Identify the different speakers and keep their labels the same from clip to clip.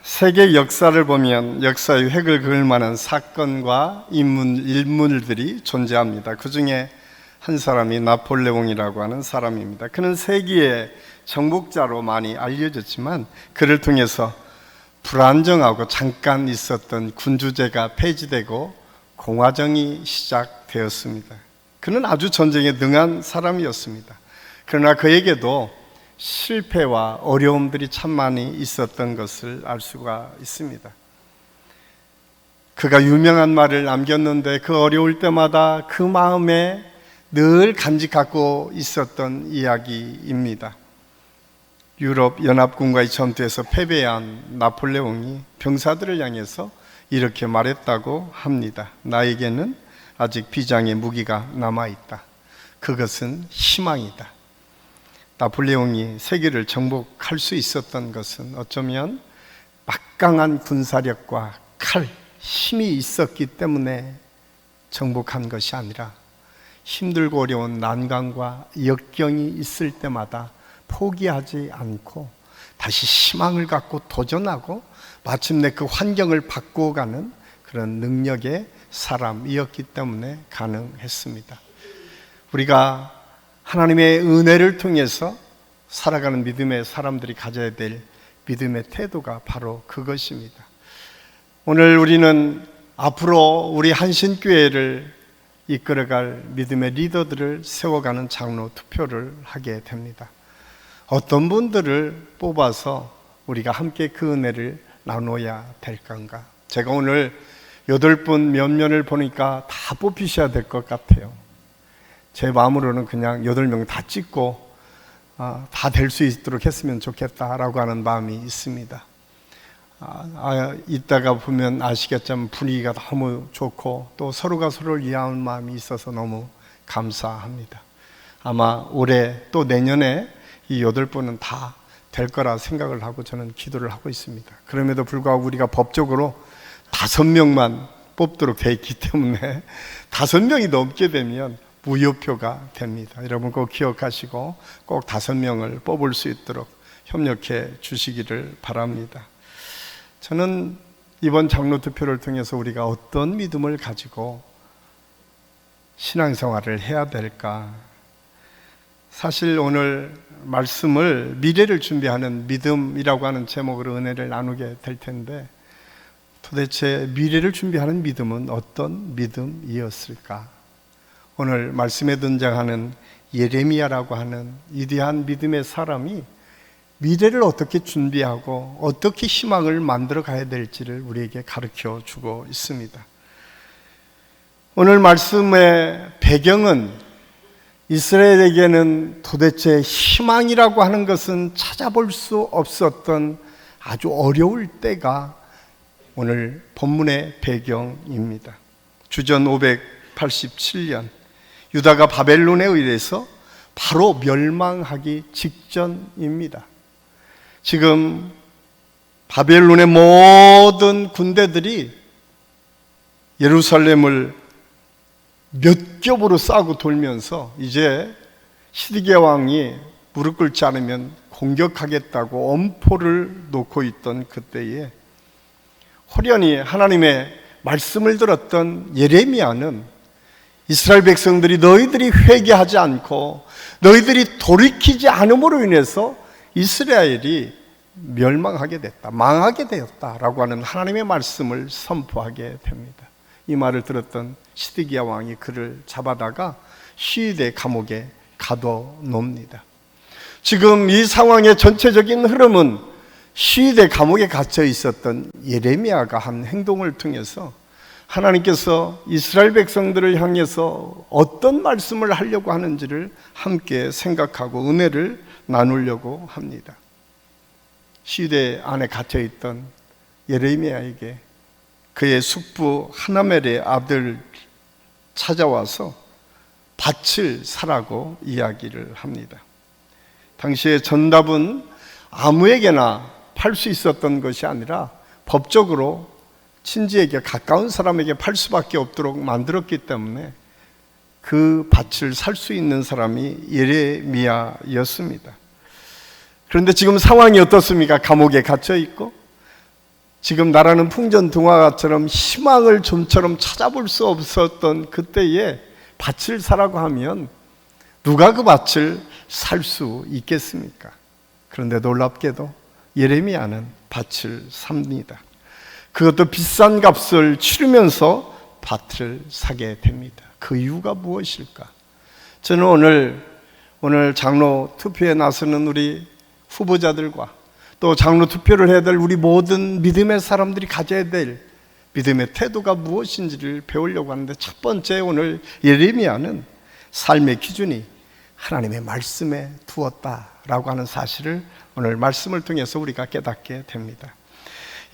Speaker 1: 세계 역사를 보면 역사의 획을 그을 만한 사건과 인물들이 존재합니다. 그 중에 한 사람이 나폴레옹이라고 하는 사람입니다. 그는 세계의 정복자로 많이 알려졌지만 그를 통해서 불안정하고 잠깐 있었던 군주제가 폐지되고 공화정이 시작되었습니다. 그는 아주 전쟁에 능한 사람이었습니다. 그러나 그에게도 실패와 어려움들이 참 많이 있었던 것을 알 수가 있습니다. 그가 유명한 말을 남겼는데 그 어려울 때마다 그 마음에 늘 간직하고 있었던 이야기입니다. 유럽 연합군과의 전투에서 패배한 나폴레옹이 병사들을 향해서 이렇게 말했다고 합니다. 나에게는 아직 비장의 무기가 남아있다. 그것은 희망이다. 나폴레옹이 세계를 정복할 수 있었던 것은 어쩌면 막강한 군사력과 칼, 힘이 있었기 때문에 정복한 것이 아니라 힘들고 어려운 난관과 역경이 있을 때마다 포기하지 않고 다시 희망을 갖고 도전하고 마침내 그 환경을 바꾸어가는 그런 능력의 사람이었기 때문에 가능했습니다. 우리가 하나님의 은혜를 통해서 살아가는 믿음의 사람들이 가져야 될 믿음의 태도가 바로 그것입니다. 오늘 우리는 앞으로 우리 한신교회를 이끌어갈 믿음의 리더들을 세워가는 장로 투표를 하게 됩니다. 어떤 분들을 뽑아서 우리가 함께 그 은혜를 나눠야 될 건가? 제가 오늘 8분 몇 면을 보니까 다 뽑히셔야 될 것 같아요. 제 마음으로는 그냥 8명 다 찍고 다 될 수 있도록 했으면 좋겠다라고 하는 마음이 있습니다. 이따가 보면 아시겠지만 분위기가 너무 좋고 또 서로가 서로를 이해하는 마음이 있어서 너무 감사합니다. 아마 올해 또 내년에 이 8분은 다 될 거라 생각을 하고 저는 기도를 하고 있습니다. 그럼에도 불구하고 우리가 법적으로 5명만 뽑도록 되어 있기 때문에 5명이 넘게 되면 무효표가 됩니다. 여러분 꼭 기억하시고 꼭 5명을 뽑을 수 있도록 협력해 주시기를 바랍니다. 저는 이번 장로 투표를 통해서 우리가 어떤 믿음을 가지고 신앙생활을 해야 될까? 사실 오늘 말씀을 미래를 준비하는 믿음이라고 하는 제목으로 은혜를 나누게 될 텐데 도대체 미래를 준비하는 믿음은 어떤 믿음이었을까? 오늘 말씀에 등장하는 예레미야라고 하는 위대한 믿음의 사람이 미래를 어떻게 준비하고 어떻게 희망을 만들어 가야 될지를 우리에게 가르쳐 주고 있습니다. 오늘 말씀의 배경은 이스라엘에게는 도대체 희망이라고 하는 것은 찾아볼 수 없었던 아주 어려울 때가 오늘 본문의 배경입니다. 주전 587년 유다가 바벨론에 의해서 바로 멸망하기 직전입니다. 지금 바벨론의 모든 군대들이 예루살렘을 몇 겹으로 싸고 돌면서 이제 시드기야 왕이 무릎 꿇지 않으면 공격하겠다고 엄포를 놓고 있던 그때에 호련히 하나님의 말씀을 들었던 예레미야는 이스라엘 백성들이 너희들이 회개하지 않고 너희들이 돌이키지 않음으로 인해서 이스라엘이 멸망하게 됐다, 망하게 되었다라고 하는 하나님의 말씀을 선포하게 됩니다. 이 말을 들었던 시드기야 왕이 그를 잡아다가 시위대 감옥에 가둬놉니다. 지금 이 상황의 전체적인 흐름은 시위대 감옥에 갇혀 있었던 예레미야가 한 행동을 통해서 하나님께서 이스라엘 백성들을 향해서 어떤 말씀을 하려고 하는지를 함께 생각하고 은혜를 나누려고 합니다. 시대 안에 갇혀 있던 예레미야에게 그의 숙부 하나멜의 아들 찾아와서 밭을 사라고 이야기를 합니다. 당시에 전답은 아무에게나 팔 수 있었던 것이 아니라 법적으로 친지에게 가까운 사람에게 팔 수밖에 없도록 만들었기 때문에 그 밭을 살 수 있는 사람이 예레미야였습니다. 그런데 지금 상황이 어떻습니까? 감옥에 갇혀 있고 지금 나라는 풍전등화가처럼 희망을 좀처럼 찾아볼 수 없었던 그때에 밭을 사라고 하면 누가 그 밭을 살 수 있겠습니까? 그런데 놀랍게도 예레미야는 밭을 삽니다. 그것도 비싼 값을 치르면서 밭을 사게 됩니다. 그 이유가 무엇일까? 저는 오늘 장로 투표에 나서는 우리 후보자들과 또 장로 투표를 해야 될 우리 모든 믿음의 사람들이 가져야 될 믿음의 태도가 무엇인지를 배우려고 하는데, 첫 번째 오늘 예레미야는 삶의 기준이 하나님의 말씀에 두었다라고 하는 사실을 오늘 말씀을 통해서 우리가 깨닫게 됩니다.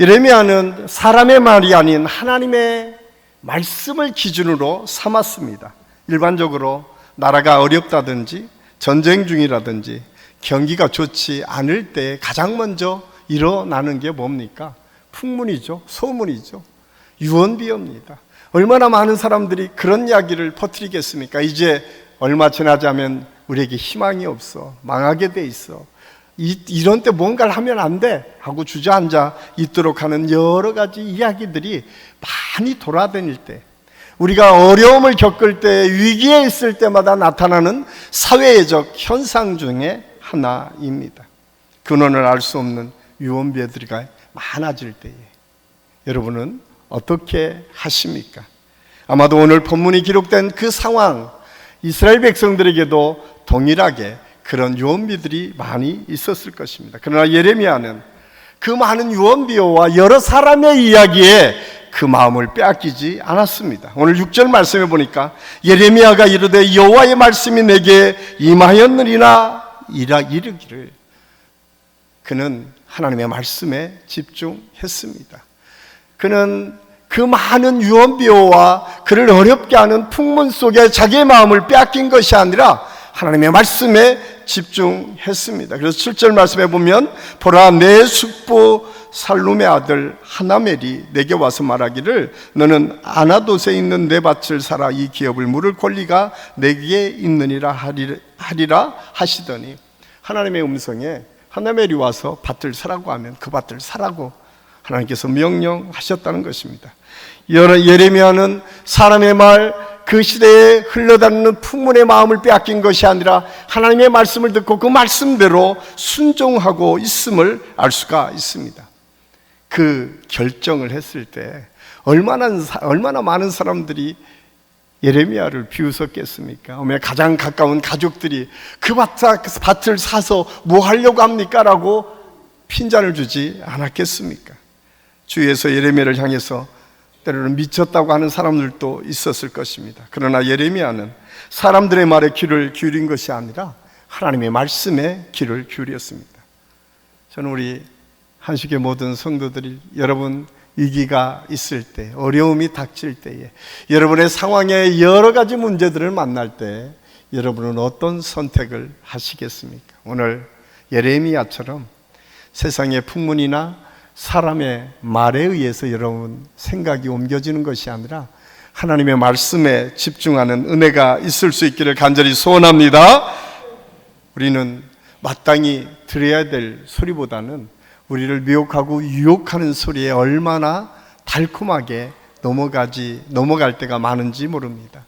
Speaker 1: 예레미야는 사람의 말이 아닌 하나님의 말씀을 기준으로 삼았습니다. 일반적으로 나라가 어렵다든지 전쟁 중이라든지 경기가 좋지 않을 때 가장 먼저 일어나는 게 뭡니까? 풍문이죠. 소문이죠. 유언비어입니다. 얼마나 많은 사람들이 그런 이야기를 퍼뜨리겠습니까? 이제 얼마 지나지 않으면 우리에게 희망이 없어, 망하게 돼 있어, 이런 때 뭔가를 하면 안 돼 하고 주저앉아 있도록 하는 여러 가지 이야기들이 많이 돌아다닐 때, 우리가 어려움을 겪을 때, 위기에 있을 때마다 나타나는 사회적 현상 중에 하나입니다. 근원을 알 수 없는 유언비어들이 많아질 때에 여러분은 어떻게 하십니까? 아마도 오늘 본문이 기록된 그 상황, 이스라엘 백성들에게도 동일하게 그런 유언비들이 많이 있었을 것입니다. 그러나 예레미야는 그 많은 유언비어와 여러 사람의 이야기에 그 마음을 빼앗기지 않았습니다. 오늘 6절 말씀에 보니까 예레미야가 이르되 여호와의 말씀이 내게 임하였느니라 이르기를, 그는 하나님의 말씀에 집중했습니다. 그는 그 많은 유언비어와 그를 어렵게 하는 풍문 속에 자기의 마음을 빼앗긴 것이 아니라 하나님의 말씀에 집중했습니다. 그래서 7절 말씀에 보면 보라, 내 숙부 살룸의 아들 하나멜이 내게 와서 말하기를 너는 아나돗에 있는 내 밭을 사라, 이 기업을 물을 권리가 내게 있느니라 하리라 하시더니, 하나님의 음성에 하나멜이 와서 밭을 사라고 하면 그 밭을 사라고 하나님께서 명령하셨다는 것입니다. 예레미야는 사람의 말, 그 시대에 흘러다니는 풍문의 마음을 빼앗긴 것이 아니라 하나님의 말씀을 듣고 그 말씀대로 순종하고 있음을 알 수가 있습니다. 그 결정을 했을 때 얼마나 많은 사람들이 예레미야를 비웃었겠습니까? 가장 가까운 가족들이 그 밭을 사서 뭐 하려고 합니까? 라고 핀잔을 주지 않았겠습니까? 주위에서 예레미야를 향해서 때로는 미쳤다고 하는 사람들도 있었을 것입니다. 그러나 예레미야는 사람들의 말에 귀를 기울인 것이 아니라 하나님의 말씀에 귀를 기울였습니다. 저는 우리 한식의 모든 성도들이, 여러분 위기가 있을 때, 어려움이 닥칠 때에, 여러분의 상황에 여러 가지 문제들을 만날 때 여러분은 어떤 선택을 하시겠습니까? 오늘 예레미야처럼 세상의 풍문이나 사람의 말에 의해서 여러분 생각이 옮겨지는 것이 아니라 하나님의 말씀에 집중하는 은혜가 있을 수 있기를 간절히 소원합니다. 우리는 마땅히 들어야 될 소리보다는 우리를 미혹하고 유혹하는 소리에 얼마나 달콤하게 넘어갈 때가 많은지 모릅니다.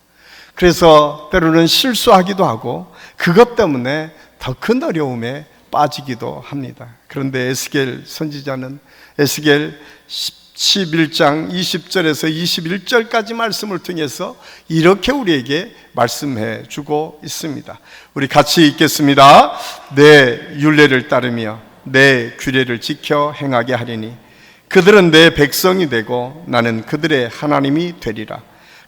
Speaker 1: 그래서 때로는 실수하기도 하고 그것 때문에 더 큰 어려움에 빠지기도 합니다. 그런데 에스겔 선지자는 에스겔 11장 20절에서 21절까지 말씀을 통해서 이렇게 우리에게 말씀해 주고 있습니다. 우리 같이 읽겠습니다. 내 율례를 따르며 내 규례를 지켜 행하게 하리니 그들은 내 백성이 되고 나는 그들의 하나님이 되리라.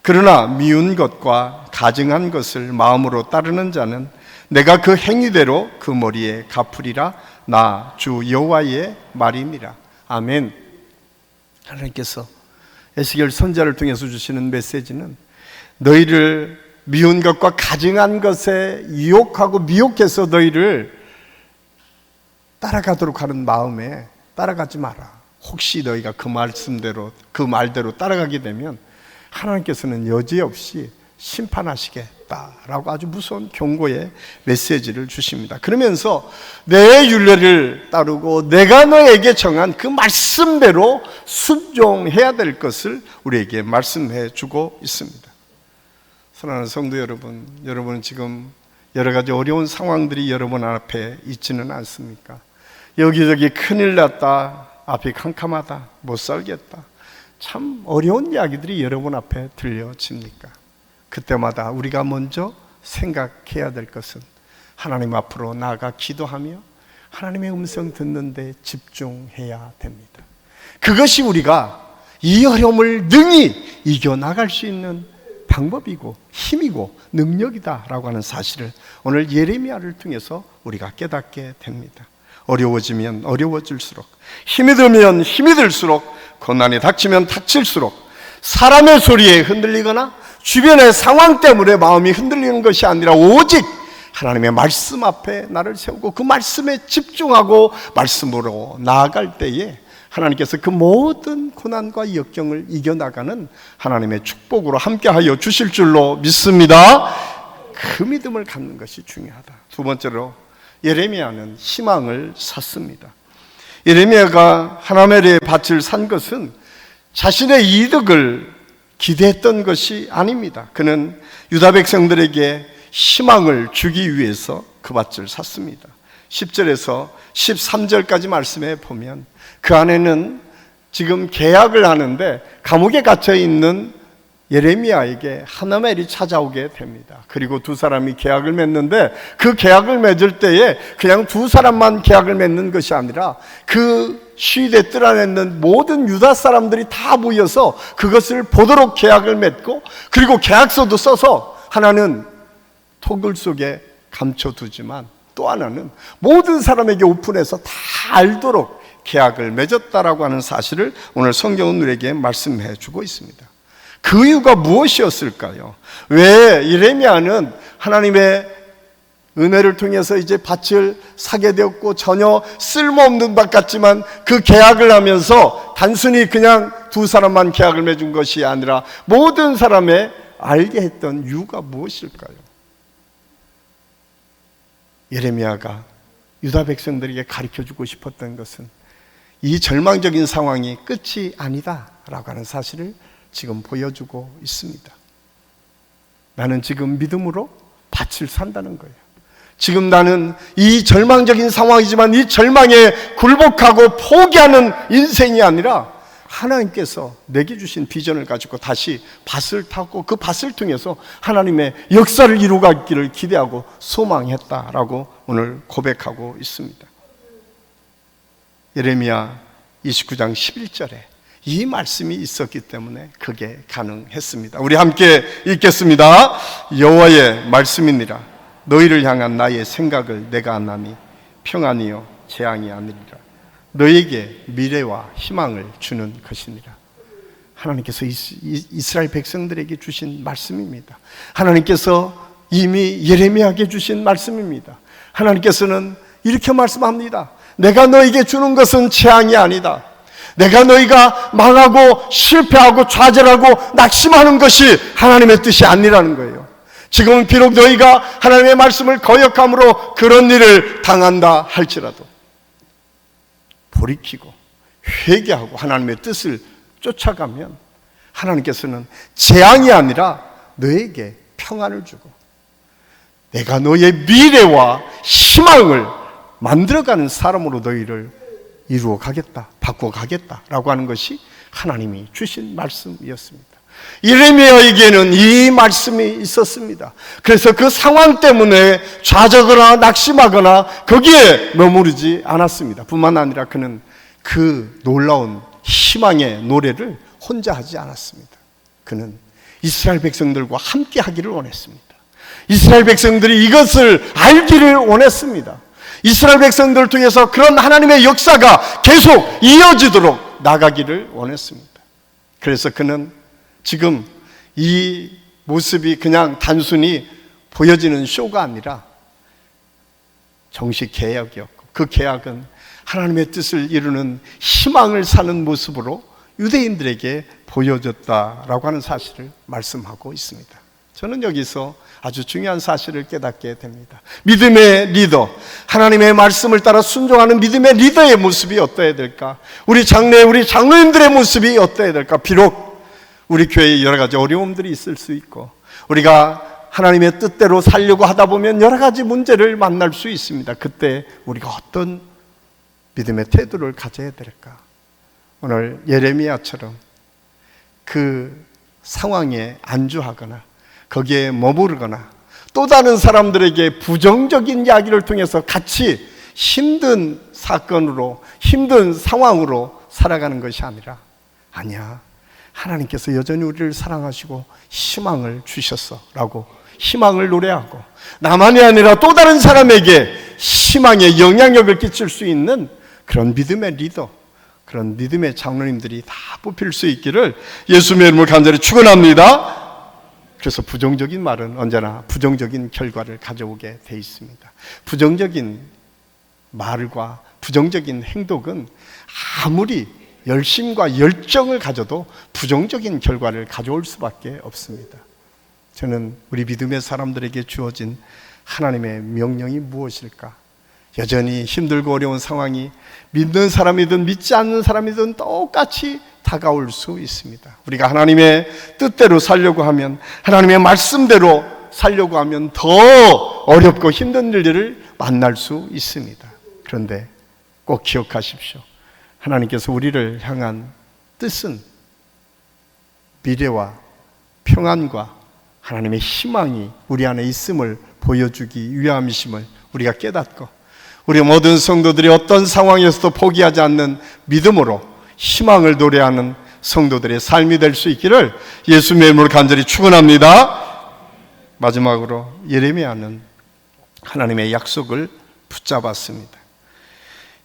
Speaker 1: 그러나 미운 것과 가증한 것을 마음으로 따르는 자는 내가 그 행위대로 그 머리에 갚으리라. 나 주 여호와의 말이니라. 아멘. 하나님께서 에스겔 선지자를 통해서 주시는 메시지는 너희를 미운 것과 가증한 것에 유혹하고 미혹해서 너희를 따라가도록 하는 마음에 따라가지 마라. 혹시 너희가 그 말대로 따라가게 되면 하나님께서는 여지없이 심판하시게 없다라고 아주 무서운 경고의 메시지를 주십니다. 그러면서 내 윤례를 따르고 내가 너에게 정한 그 말씀대로 순종해야 될 것을 우리에게 말씀해 주고 있습니다. 사랑하는 성도 여러분, 여러분은 지금 여러 가지 어려운 상황들이 여러분 앞에 있지는 않습니까? 여기저기 큰일 났다, 앞이 캄캄하다, 못 살겠다, 참 어려운 이야기들이 여러분 앞에 들려집니까? 그때마다 우리가 먼저 생각해야 될 것은 하나님 앞으로 나아가 기도하며 하나님의 음성 듣는 데 집중해야 됩니다. 그것이 우리가 이 어려움을 능히 이겨나갈 수 있는 방법이고 힘이고 능력이다라고 하는 사실을 오늘 예레미야를 통해서 우리가 깨닫게 됩니다. 어려워지면 어려워질수록, 힘이 들면 힘이 들수록, 고난이 닥치면 닥칠수록 사람의 소리에 흔들리거나 주변의 상황 때문에 마음이 흔들리는 것이 아니라 오직 하나님의 말씀 앞에 나를 세우고 그 말씀에 집중하고 말씀으로 나아갈 때에 하나님께서 그 모든 고난과 역경을 이겨나가는 하나님의 축복으로 함께하여 주실 줄로 믿습니다. 그 믿음을 갖는 것이 중요하다. 두 번째로 예레미야는 희망을 샀습니다. 예레미야가 하나멜의 밭을 산 것은 자신의 이득을 기대했던 것이 아닙니다. 그는 유다 백성들에게 희망을 주기 위해서 그 밭을 샀습니다. 10절에서 13절까지 말씀해 보면 그 안에는 지금 계약을 하는데 감옥에 갇혀 있는 예레미야에게 하나멜이 찾아오게 됩니다. 그리고 두 사람이 계약을 맺는데 그 계약을 맺을 때에 그냥 두 사람만 계약을 맺는 것이 아니라 그 시위대 뜰 안에 있는 모든 유다 사람들이 다 모여서 그것을 보도록 계약을 맺고, 그리고 계약서도 써서 하나는 토굴 속에 감춰두지만 또 하나는 모든 사람에게 오픈해서 다 알도록 계약을 맺었다라고 하는 사실을 오늘 성경은 우리에게 말씀해 주고 있습니다. 그 이유가 무엇이었을까요? 왜 예레미야는 하나님의 은혜를 통해서 이제 밭을 사게 되었고 전혀 쓸모없는 밭 같지만 그 계약을 하면서 단순히 그냥 두 사람만 계약을 맺은 것이 아니라 모든 사람의 알게 했던 이유가 무엇일까요? 예레미야가 유다 백성들에게 가르쳐주고 싶었던 것은 이 절망적인 상황이 끝이 아니다라고 하는 사실을 지금 보여주고 있습니다. 나는 지금 믿음으로 밭을 산다는 거예요. 지금 나는 이 절망적인 상황이지만 이 절망에 굴복하고 포기하는 인생이 아니라 하나님께서 내게 주신 비전을 가지고 다시 밭을 타고 그 밭을 통해서 하나님의 역사를 이루기를 기대하고 소망했다라고 오늘 고백하고 있습니다. 예레미야 29장 11절에 이 말씀이 있었기 때문에 그게 가능했습니다. 우리 함께 읽겠습니다. 여호와의 말씀이니라. 너희를 향한 나의 생각을 내가 아나니 평안이요 재앙이 아니리라. 너에게 미래와 희망을 주는 것이니라. 하나님께서 이스라엘 백성들에게 주신 말씀입니다. 하나님께서 이미 예레미야에게 주신 말씀입니다. 하나님께서는 이렇게 말씀합니다. 내가 너에게 주는 것은 재앙이 아니다. 내가 너희가 망하고 실패하고 좌절하고 낙심하는 것이 하나님의 뜻이 아니라는 거예요. 지금은 비록 너희가 하나님의 말씀을 거역함으로 그런 일을 당한다 할지라도 돌이키고 회개하고 하나님의 뜻을 쫓아가면 하나님께서는 재앙이 아니라 너에게 평안을 주고 내가 너의 미래와 희망을 만들어가는 사람으로 너희를 이루어 가겠다, 바꿔 가겠다라고 하는 것이 하나님이 주신 말씀이었습니다. 예레미야에게는 이 말씀이 있었습니다. 그래서 그 상황 때문에 좌절하거나 낙심하거나 거기에 머무르지 않았습니다. 뿐만 아니라 그는 그 놀라운 희망의 노래를 혼자 하지 않았습니다. 그는 이스라엘 백성들과 함께 하기를 원했습니다. 이스라엘 백성들이 이것을 알기를 원했습니다. 이스라엘 백성들을 통해서 그런 하나님의 역사가 계속 이어지도록 나가기를 원했습니다. 그래서 그는 지금 이 모습이 그냥 단순히 보여지는 쇼가 아니라 정식 계약이었고 그 계약은 하나님의 뜻을 이루는 희망을 사는 모습으로 유대인들에게 보여졌다라고 하는 사실을 말씀하고 있습니다. 저는 여기서 아주 중요한 사실을 깨닫게 됩니다. 믿음의 리더, 하나님의 말씀을 따라 순종하는 믿음의 리더의 모습이 어떠해야 될까? 우리 장래, 우리 장로님들의 모습이 어떠해야 될까? 비록 우리 교회에 여러 가지 어려움들이 있을 수 있고 우리가 하나님의 뜻대로 살려고 하다 보면 여러 가지 문제를 만날 수 있습니다. 그때 우리가 어떤 믿음의 태도를 가져야 될까? 오늘 예레미야처럼 그 상황에 안주하거나 거기에 머무르거나 또 다른 사람들에게 부정적인 이야기를 통해서 같이 힘든 사건으로, 힘든 상황으로 살아가는 것이 아니야, 하나님께서 여전히 우리를 사랑하시고 희망을 주셨어 라고 희망을 노래하고, 나만이 아니라 또 다른 사람에게 희망의 영향력을 끼칠 수 있는 그런 믿음의 리더, 그런 믿음의 장로님들이 다 뽑힐 수 있기를 예수님의 이름으로 간절히 축원합니다. 그래서 부정적인 말은 언제나 부정적인 결과를 가져오게 돼 있습니다. 부정적인 말과 부정적인 행동은 아무리 열심과 열정을 가져도 부정적인 결과를 가져올 수밖에 없습니다. 저는 우리 믿음의 사람들에게 주어진 하나님의 명령이 무엇일까? 여전히 힘들고 어려운 상황이 믿는 사람이든 믿지 않는 사람이든 똑같이 다가올 수 있습니다. 우리가 하나님의 뜻대로 살려고 하면, 하나님의 말씀대로 살려고 하면 더 어렵고 힘든 일들을 만날 수 있습니다. 그런데 꼭 기억하십시오. 하나님께서 우리를 향한 뜻은 미래와 평안과 하나님의 희망이 우리 안에 있음을 보여주기 위함이심을 우리가 깨닫고, 우리 모든 성도들이 어떤 상황에서도 포기하지 않는 믿음으로 희망을 노래하는 성도들의 삶이 될 수 있기를 예수님의 이름으로 간절히 축원합니다. 마지막으로 예레미야는 하나님의 약속을 붙잡았습니다.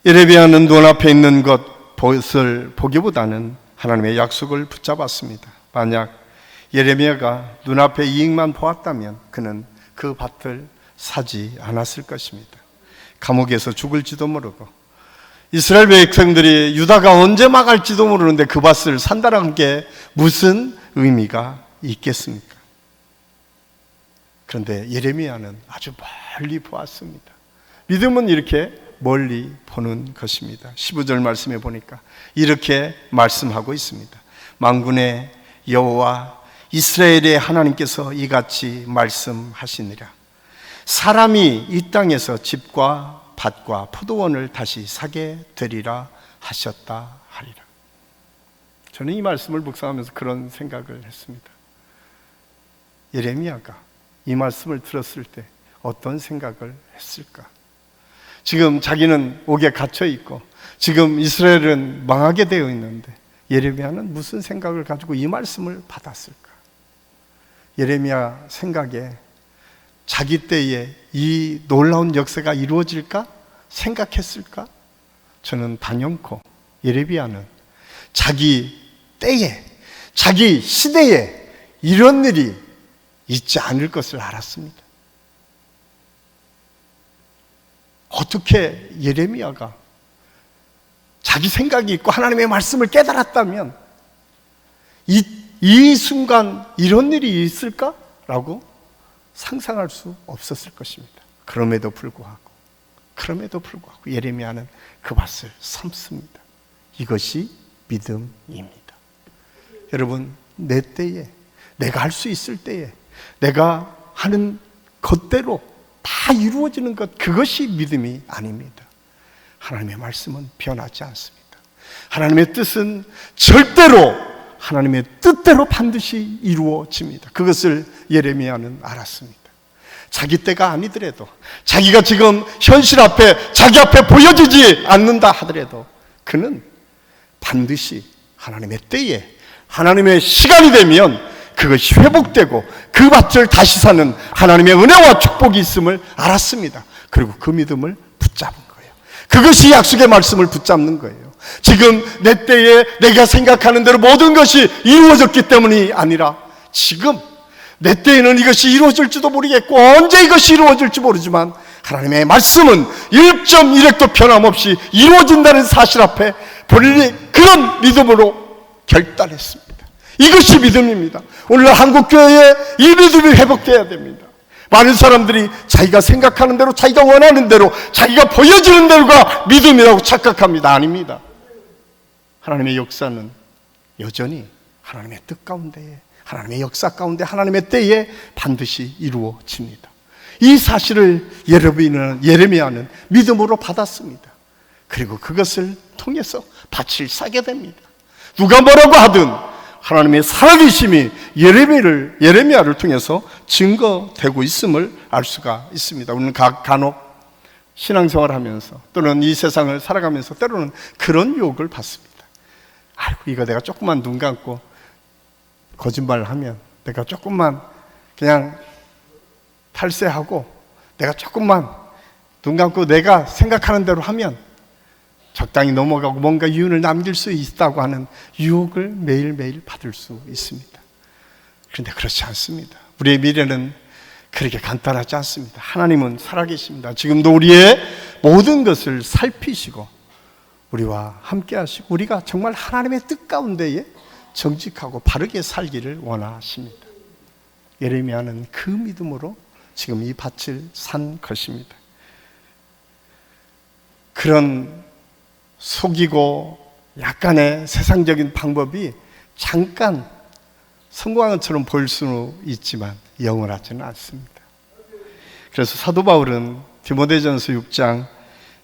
Speaker 1: 예레미야는 눈앞에 있는 것을 보기보다는 하나님의 약속을 붙잡았습니다. 만약 예레미야가 눈앞에 이익만 보았다면 그는 그 밭을 사지 않았을 것입니다. 감옥에서 죽을지도 모르고 이스라엘 백성들이 유다가 언제 망할지도 모르는데 그 밭을 산다는 게 무슨 의미가 있겠습니까? 그런데 예레미야는 아주 멀리 보았습니다. 믿음은 이렇게 멀리 보는 것입니다. 15절 말씀에 보니까 이렇게 말씀하고 있습니다. 만군의 여호와 이스라엘의 하나님께서 이같이 말씀하시니라. 사람이 이 땅에서 집과 밭과 포도원을 다시 사게 되리라 하셨다 하리라. 저는 이 말씀을 묵상하면서 그런 생각을 했습니다. 예레미야가 이 말씀을 들었을 때 어떤 생각을 했을까? 지금 자기는 옥에 갇혀 있고 지금 이스라엘은 망하게 되어 있는데 예레미야는 무슨 생각을 가지고 이 말씀을 받았을까? 예레미야 생각에 자기 때에 이 놀라운 역사가 이루어질까 생각했을까? 저는 단연코 예레미야는 자기 때에, 자기 시대에 이런 일이 있지 않을 것을 알았습니다. 어떻게 예레미야가 자기 생각이 있고 하나님의 말씀을 깨달았다면 이 순간 이런 일이 있을까? 라고 상상할 수 없었을 것입니다. 그럼에도 불구하고 예레미야는 그 밭을 삼습니다. 이것이 믿음입니다. 여러분, 내 때에, 내가 할 수 있을 때에, 내가 하는 것대로 다 이루어지는 것, 그것이 믿음이 아닙니다. 하나님의 말씀은 변하지 않습니다. 하나님의 뜻은 절대로 하나님의 뜻대로 반드시 이루어집니다. 그것을 예레미야는 알았습니다. 자기 때가 아니더라도, 자기가 지금 현실 앞에, 자기 앞에 보여지지 않는다 하더라도 그는 반드시 하나님의 때에, 하나님의 시간이 되면 그것이 회복되고 그 밭을 다시 사는 하나님의 은혜와 축복이 있음을 알았습니다. 그리고 그 믿음을 붙잡은 거예요. 그것이 약속의 말씀을 붙잡는 거예요. 지금 내 때에 내가 생각하는 대로 모든 것이 이루어졌기 때문이 아니라 지금 내 때에는 이것이 이루어질지도 모르겠고 언제 이것이 이루어질지 모르지만 하나님의 말씀은 1.1획도 변함없이 이루어진다는 사실 앞에 본인이 그런 믿음으로 결단했습니다. 이것이 믿음입니다. 오늘 한국교회에 이 믿음이 회복되어야 됩니다. 많은 사람들이 자기가 생각하는 대로, 자기가 원하는 대로, 자기가 보여지는 대로가 믿음이라고 착각합니다. 아닙니다. 하나님의 역사는 여전히 하나님의 뜻 가운데에, 하나님의 역사 가운데, 하나님의 때에 반드시 이루어집니다. 이 사실을 예레미야는 믿음으로 받았습니다. 그리고 그것을 통해서 밭을 싸게 됩니다. 누가 뭐라고 하든 하나님의 살아계심이 예레미야를 통해서 증거되고 있음을 알 수가 있습니다. 우리는 간혹 신앙생활을 하면서 또는 이 세상을 살아가면서 때로는 그런 유혹을 받습니다. 아이고, 이거 내가 조금만 눈 감고 거짓말을 하면, 내가 조금만 그냥 탈세하고, 내가 조금만 눈 감고 내가 생각하는 대로 하면 적당히 넘어가고 뭔가 이윤을 남길 수 있다고 하는 유혹을 매일매일 받을 수 있습니다. 그런데 그렇지 않습니다. 우리의 미래는 그렇게 간단하지 않습니다. 하나님은 살아계십니다. 지금도 우리의 모든 것을 살피시고 우리와 함께 하시고, 우리가 정말 하나님의 뜻 가운데에 정직하고 바르게 살기를 원하십니다. 예레미야는 그 믿음으로 지금 이 밭을 산 것입니다. 그런 속이고 약간의 세상적인 방법이 잠깐 성공한 것처럼 보일 수는 있지만 영원하지는 않습니다. 그래서 사도 바울은 디모데전서 6장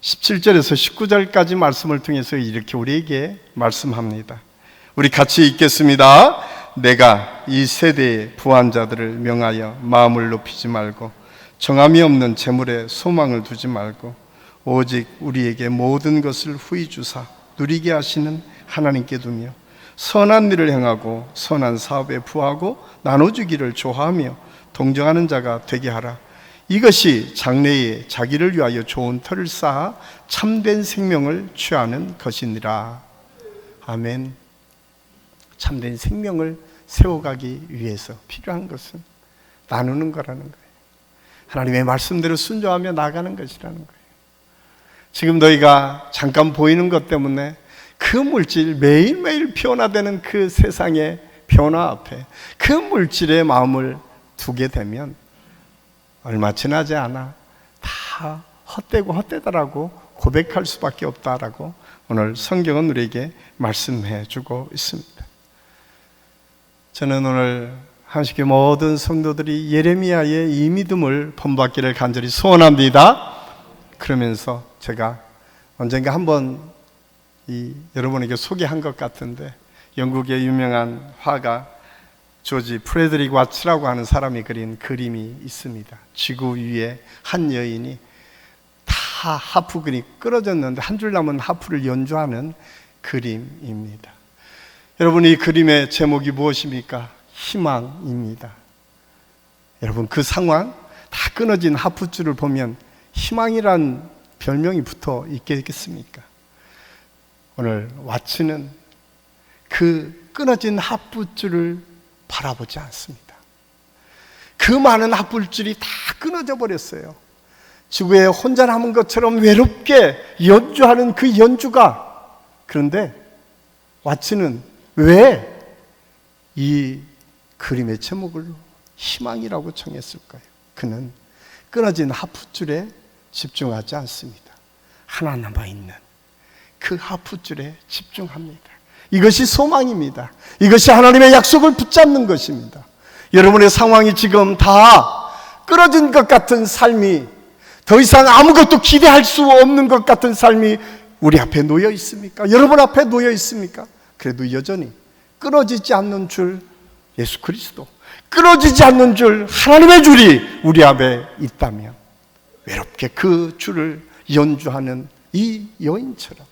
Speaker 1: 17절에서 19절까지 말씀을 통해서 이렇게 우리에게 말씀합니다. 우리 같이 읽겠습니다. 내가 이 세대의 부한 자들을 명하여 마음을 높이지 말고 정함이 없는 재물에 소망을 두지 말고 오직 우리에게 모든 것을 후히 주사 누리게 하시는 하나님께 두며 선한 일을 행하고 선한 사업에 부하고 나눠주기를 좋아하며 동정하는 자가 되게 하라. 이것이 장래에 자기를 위하여 좋은 터를 쌓아 참된 생명을 취하는 것이니라. 아멘. 참된 생명을 세워가기 위해서 필요한 것은 나누는 거라는 거예요. 하나님의 말씀대로 순종하며 나가는 것이라는 거예요. 지금 너희가 잠깐 보이는 것 때문에 그 물질, 매일매일 변화되는 그 세상의 변화 앞에 그 물질의 마음을 두게 되면 얼마 지나지 않아 다 헛되고 헛되다라고 고백할 수밖에 없다라고 오늘 성경은 우리에게 말씀해 주고 있습니다. 저는 오늘 한식의 모든 성도들이 예레미야의 이 믿음을 본받기를 간절히 소원합니다. 그러면서 제가 언젠가 한번 여러분에게 소개한 것 같은데, 영국의 유명한 화가 조지 프레드릭 와츠라고 하는 사람이 그린 그림이 있습니다. 지구 위에 한 여인이 다 하프근이 끊어졌는데 한 줄 남은 하프를 연주하는 그림입니다. 여러분, 이 그림의 제목이 무엇입니까? 희망입니다. 여러분, 그 상황, 다 끊어진 하프줄을 보면 희망이란 별명이 붙어 있겠습니까? 오늘 와츠는 그 끊어진 하프줄을 바라보지 않습니다. 그 많은 하프줄이 다 끊어져 버렸어요. 지구에 혼자 남은 것처럼 외롭게 연주하는 그 연주가, 그런데 와츠는 왜 이 그림의 제목을 희망이라고 정했을까요? 그는 끊어진 하프줄에 집중하지 않습니다. 하나 남아있는 그 하프줄에 집중합니다. 이것이 소망입니다. 이것이 하나님의 약속을 붙잡는 것입니다. 여러분의 상황이 지금 다 끊어진 것 같은 삶이, 더 이상 아무것도 기대할 수 없는 것 같은 삶이 우리 앞에 놓여 있습니까? 여러분 앞에 놓여 있습니까? 그래도 여전히 끊어지지 않는 줄 예수 그리스도, 끊어지지 않는 줄 하나님의 줄이 우리 앞에 있다면 외롭게 그 줄을 연주하는 이 여인처럼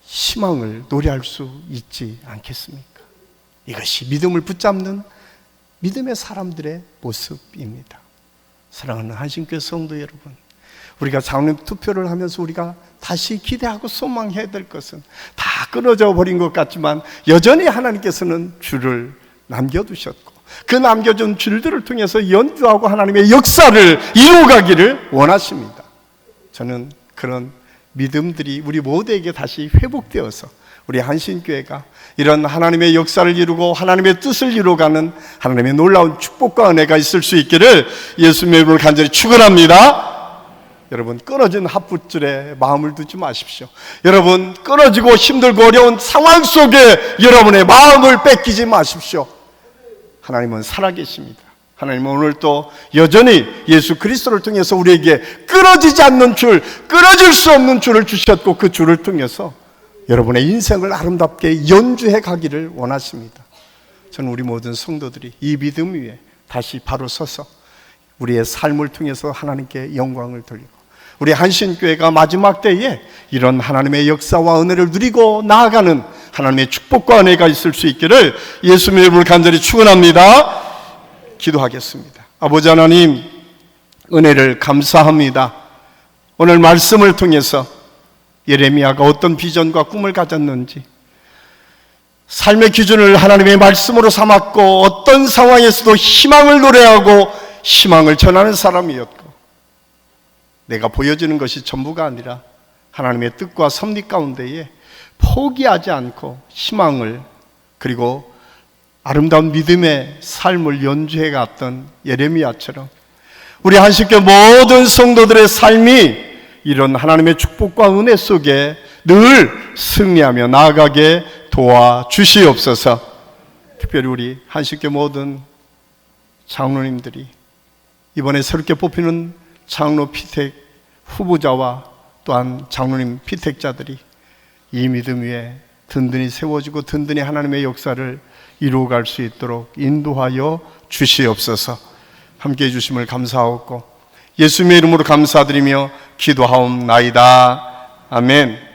Speaker 1: 희망을 노래할 수 있지 않겠습니까? 이것이 믿음을 붙잡는 믿음의 사람들의 모습입니다. 사랑하는 한신교회 성도 여러분, 우리가 장로님 투표를 하면서 우리가 다시 기대하고 소망해야 될 것은, 다 끊어져 버린 것 같지만 여전히 하나님께서는 줄을 남겨두셨고 그 남겨준 줄들을 통해서 연주하고 하나님의 역사를 이루어가기를 원하십니다. 저는 그런 믿음들이 우리 모두에게 다시 회복되어서 우리 한신교회가 이런 하나님의 역사를 이루고 하나님의 뜻을 이루어가는 하나님의 놀라운 축복과 은혜가 있을 수 있기를 예수님의 이름으로 간절히 축원합니다. 여러분, 끊어진 합붓줄에 마음을 두지 마십시오. 여러분, 끊어지고 힘들고 어려운 상황 속에 여러분의 마음을 뺏기지 마십시오. 하나님은 살아계십니다. 하나님은 오늘 또 여전히 예수 그리스도를 통해서 우리에게 끊어지지 않는 줄, 끊어질 수 없는 줄을 주셨고 그 줄을 통해서 여러분의 인생을 아름답게 연주해 가기를 원하십니다. 저는 우리 모든 성도들이 이 믿음 위에 다시 바로 서서 우리의 삶을 통해서 하나님께 영광을 돌리고 우리 한신교회가 마지막 때에 이런 하나님의 역사와 은혜를 누리고 나아가는 하나님의 축복과 은혜가 있을 수 있기를 예수님의 이름으로 간절히 축원합니다. 기도하겠습니다. 아버지 하나님, 은혜를 감사합니다. 오늘 말씀을 통해서 예레미야가 어떤 비전과 꿈을 가졌는지, 삶의 기준을 하나님의 말씀으로 삼았고 어떤 상황에서도 희망을 노래하고 희망을 전하는 사람이었고, 내가 보여지는 것이 전부가 아니라 하나님의 뜻과 섭리 가운데에 포기하지 않고 희망을, 그리고 아름다운 믿음의 삶을 연주해 갔던 예레미야처럼 우리 한식교회 모든 성도들의 삶이 이런 하나님의 축복과 은혜 속에 늘 승리하며 나아가게 도와주시옵소서. 특별히 우리 한식교회 모든 장로님들이 이번에 새롭게 뽑히는 장로 피택 후보자와 또한 장로님 피택자들이 이 믿음 위에 든든히 세워지고 든든히 하나님의 역사를 이루어갈 수 있도록 인도하여 주시옵소서. 함께해 주심을 감사하옵고 예수님의 이름으로 감사드리며 기도하옵나이다. 아멘.